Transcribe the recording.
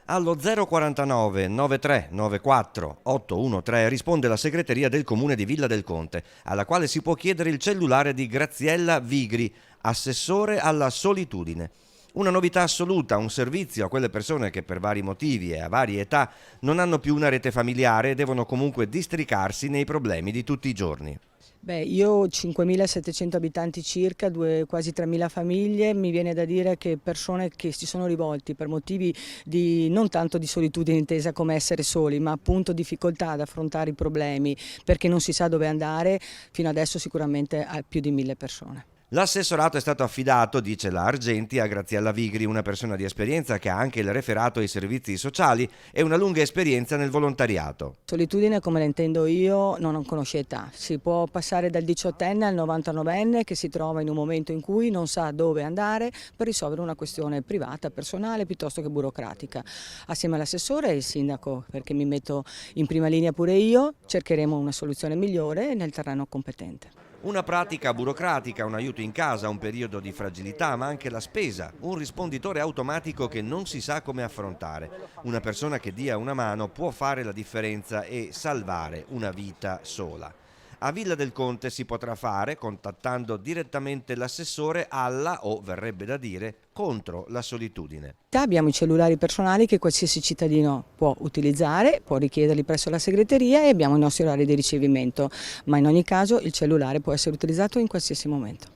Allo 049 93 94 813 risponde la segreteria del comune di Villa del Conte, alla quale si può chiedere il cellulare di Graziella Vigri, assessore alla solitudine. Una novità assoluta, un servizio a quelle persone che per vari motivi e a varie età non hanno più una rete familiare e devono comunque districarsi nei problemi di tutti i giorni. Io ho 5.700 abitanti circa, quasi 3.000 famiglie, mi viene da dire che persone che si sono rivolti per motivi di non tanto di solitudine intesa come essere soli, ma appunto difficoltà ad affrontare i problemi perché non si sa dove andare, fino adesso sicuramente a più di 1.000 persone. L'assessorato è stato affidato, dice la Argenti, a Graziella Vigri, una persona di esperienza che ha anche il referato ai servizi sociali e una lunga esperienza nel volontariato. Solitudine, come la intendo io, non conosce età. Si può passare dal 18enne al 99enne che si trova in un momento in cui non sa dove andare per risolvere una questione privata, personale, piuttosto che burocratica. Assieme all'assessore e il sindaco, perché mi metto in prima linea pure io, cercheremo una soluzione migliore nel terreno competente. Una pratica burocratica, un aiuto in casa, un periodo di fragilità, ma anche la spesa, un risponditore automatico che non si sa come affrontare. Una persona che dia una mano può fare la differenza e salvare una vita sola. A Villa del Conte si potrà fare contattando direttamente l'assessore alla, o verrebbe da dire, contro la solitudine. Abbiamo i cellulari personali che qualsiasi cittadino può utilizzare, può richiederli presso la segreteria e abbiamo i nostri orari di ricevimento, ma in ogni caso il cellulare può essere utilizzato in qualsiasi momento.